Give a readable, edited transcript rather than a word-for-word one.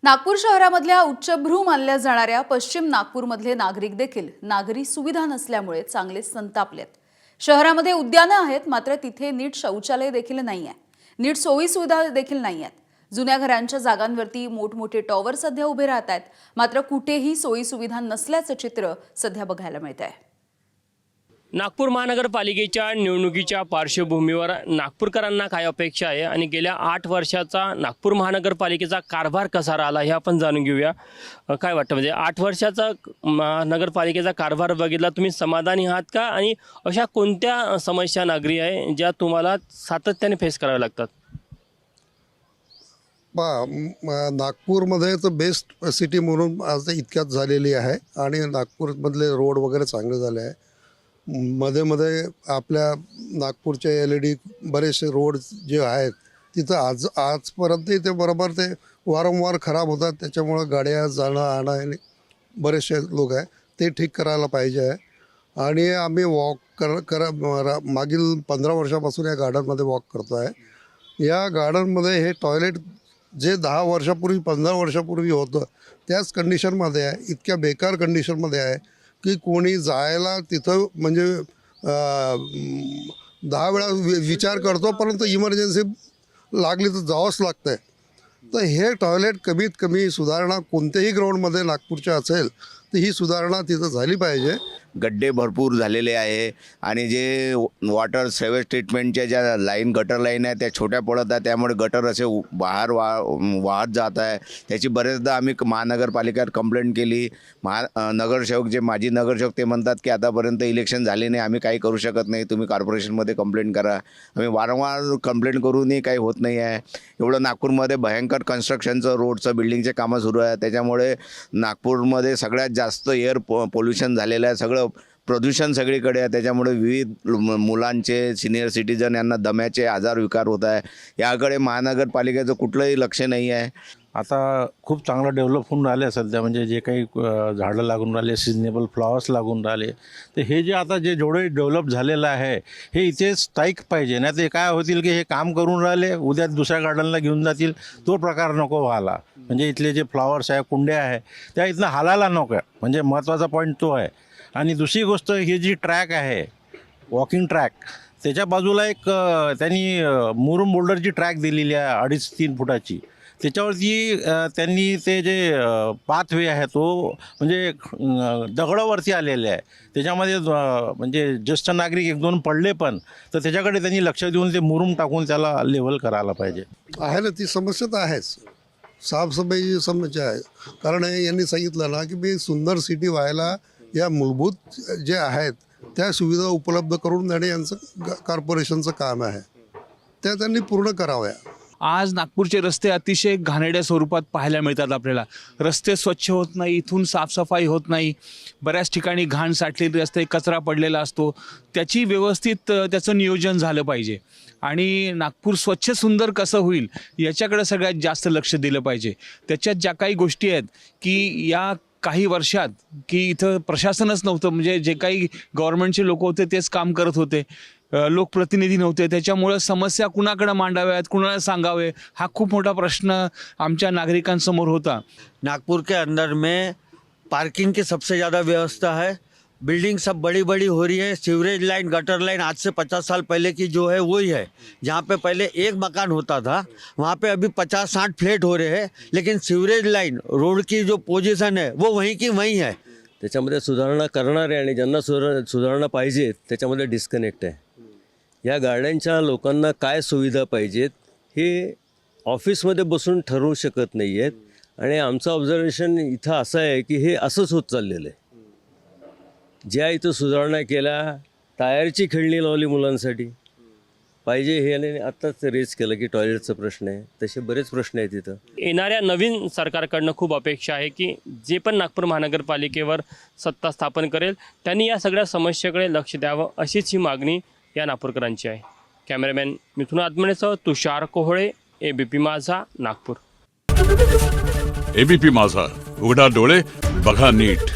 नागपूर शहरामधल्या उच्चभ्रू मानल्या जाणाऱ्या पश्चिम नागपूरमधले नागरिक देखील नागरी सुविधा नसल्यामुळे चांगले संतापलेत। शहरामध्ये उद्यानं आहेत, मात्र तिथे नीट शौचालय देखील नाहीये, नीट सोयी सुविधा देखील नाहीयेत। जुन्या घरांच्या जागांवरती मोठमोठे टॉवर सध्या उभे राहतात, मात्र कुठेही सोयी सुविधा नसल्याचं चित्र सध्या बघायला मिळतंय। नागपूर महानगरपालिकेच्या निवडणुकीच्या पार्श्वभूमीवर नागपूरकरांना काय अपेक्षा आहे आणि गेल्या 8 वर्षाचा नागपूर महानगरपालिकेचा कारभार कसा राहिला हे आपण जाणून घेऊया। काय वाटतं, म्हणजे 8 वर्षाचा नगरपालिकेचा कारभार बघितला, तुम्ही समाधानी आहात का? आणि अशा कोणत्या समस्या नागरी आहे ज्या तुम्हाला सातत्याने फेस कराव्या लागतात? नागपूरमध्ये तर बेस्ट सिटी म्हणून आज इतक्यात झालेली आहे आणि नागपूरमधले रोड वगैरे चांगले झाले आहे। मध्ये आपल्या नागपूरचे LED बरेचसे रोड जे आहेत तिथं आजपर्यंत ते बरोबर ते वारंवार खराब होतात, त्याच्यामुळं गाड्या जाणं आणं बरेचसे लोक आहे ते ठीक करायला पाहिजे आहे। आणि आम्ही वॉक मागील 15 वर्षापासून या गार्डनमध्ये वॉक करतो आहे। या गार्डनमध्ये हे टॉयलेट जे 10 वर्षापूर्वी 15 वर्षापूर्वी होतं त्याच कंडिशनमध्ये आहे, इतक्या बेकार कंडिशनमध्ये आहे की कोणी जायला तिथं म्हणजे 10 वेळा विचार करतो, परंतु इमर्जन्सी लागली तर जावंच लागतं आहे। तर हे टॉयलेट कमीत कमी सुधारणा कोणत्याही ग्राउंडमध्ये नागपूरच्या असेल तर ही सुधारणा तिथं झाली पाहिजे। गड्डे भरपूर झालेले आहे आणि जे वॉटर सेवेज ट्रीटमेंटच्या ज्या गटर लाईन आहे त्या छोट्या पडत आहे, त्यामुळे गटर असे बाहेर वाहत जात आहे। त्याची बरेचदा आम्ही महानगरपालिकेवर कंप्लेंट केली। नगरसेवक जे माजी नगरसेवक ते म्हणतात की आतापर्यंत इलेक्शन झाले नाही, आम्ही काही करू शकत नाही, तुम्ही कॉर्पोरेशनमध्ये कंप्लेंट करा। आम्ही वारंवार कंप्लेंट करूनही काही होत नाही आहे। एवढं नागपूरमध्ये भयंकर कन्स्ट्रक्शनचं रोडचं बिल्डिंगचे कामं सुरू आहे, त्याच्यामुळे नागपूरमध्ये सगळ्यात जास्त एअर पोल्युशन झालेलं आहे, सगळं प्रदूषण सगळीकडे आहे। त्याच्यामुळे विविध मुलांचे, सिनियर सिटीजन यांना दम्याचे आजार विकार होत आहे। याकडे महानगरपालिकेचं कुठलंही लक्ष नाही आहे। आता खूप चांगलं डेव्हलप होऊन राहिले सध्या, म्हणजे जे काही झाडं लागून राहिले, सिजनेबल फ्लॉवर्स लागून राहिले, तर हे जे आता जेवढे डेव्हलप झालेलं आहे हे इथे स्थायिक पाहिजे। नाही ते काय होतील की हे काम करून राहिले, उद्या दुसऱ्या गार्डनला घेऊन जातील, तो प्रकार नको व्हायला। म्हणजे इथले जे फ्लॉवर्स आहे, कुंड्या आहे, त्या इथनं हालायला नको, म्हणजे महत्त्वाचा पॉईंट तो आहे। आणि दुसरी गोष्ट, ही जी ट्रॅक आहे वॉकिंग ट्रॅक, त्याच्या बाजूला एक त्यांनी मुरुम बोल्डरची ट्रॅक दिलेली आहे 2.5-3 फुटाची। त्याच्यावरती त्यांनी ते जे पाथवे आहे तो म्हणजे दगडावरती आलेले आहे, त्याच्यामध्ये म्हणजे ज्येष्ठ नागरिक 1-2 पडले पण, तर त्याच्याकडे त्यांनी लक्ष देऊन ते मुरुम टाकून त्याला लेवल करायला पाहिजे। आहे ना, ती समस्या तर आहेच, साफसफाईची समस्या आहे। कारण यांनी सांगितलं ना की मी सुंदर सिटी व्हायला या मूलभूत जे आहेत त्या सुविधा उपलब्ध करून देणे यांचं कॉर्पोरेशनचं काम आहे, त्या त्यांनी पूर्ण कराव्या। आज नागपूरचे रस्ते अतिशय घाणेरड्या स्वरूपात पाहायला मिळतात आपल्याला। रस्ते स्वच्छ होत नाही, इथून साफसफाई होत नाही, बऱ्याच ठिकाणी घाण साठलेली रस्ते, कचरा पडलेला असतो, त्याची व्यवस्थित त्याचं नियोजन झालं पाहिजे। आणि नागपूर स्वच्छ सुंदर कसं होईल याच्याकडे सगळ्यात जास्त लक्ष दिलं पाहिजे। त्याच्यात ज्या काही गोष्टी आहेत की या काही वर्षात की इथं प्रशासनच नव्हतं, म्हणजे जे काही गव्हर्नमेंटचे लोक होते तेच काम करत होते, लोकप्रतिनिधी नव्हते, त्याच्यामुळे समस्या कुणाकडे मांडाव्यात, कुणाला सांगावे, हा खूप मोठा प्रश्न आमच्या नागरिकांसमोर होता। नागपुर के अंदर में पार्किंग की सबसे ज़्यादा व्यवस्था है, बिल्डिंग सब बड़ी बड़ी हो रही है। सीवरेज लाइन, गटर लाइन आज से 50 साल पहले की जो है वही है। जहाँ पे पहले एक मकान होता था वहाँ पे अभी 50-60 फ्लैट हो रहे हैं, लेकिन सीवरेज लाइन, रोड की जो पोजीशन है वो वहीं की वहीं है। त्याच्यामध्ये सुधारणा करणारे आणि ज्यांना सुधारणा पाहिजे त्याच्यामध्ये डिस्कनेक्ट आहे। या गार्डनच्या लोकांना काय सुविधा पाहिजेत हे ऑफिसमध्ये बसून ठरवू शकत नाही आहेत। आणि आमचं ऑब्झर्वेशन इथं असं आहे की हे असंच होत चाललेलं आहे। ज्या इथं सुधारणा केल्या, टायरची खेळणी लावली मुलांसाठी पाहिजे, हे आणि आत्ताच रेज केलं की टॉयलेटचा प्रश्न आहे, तसे बरेच प्रश्न आहेत तिथं। येणाऱ्या नवीन सरकारकडनं खूप अपेक्षा आहे की जे पण नागपूर महानगरपालिकेवर सत्ता स्थापन करेल त्यांनी या सगळ्या समस्येकडे लक्ष द्यावं, अशीच ही मागणी या नागपूरकरांची आहे। कॅमेरामॅन मिथुन आत्मनेसह तुषार कोहळे, ABP माझा, नागपूर। ABP माझा, उघडा डोळे बघा नीट।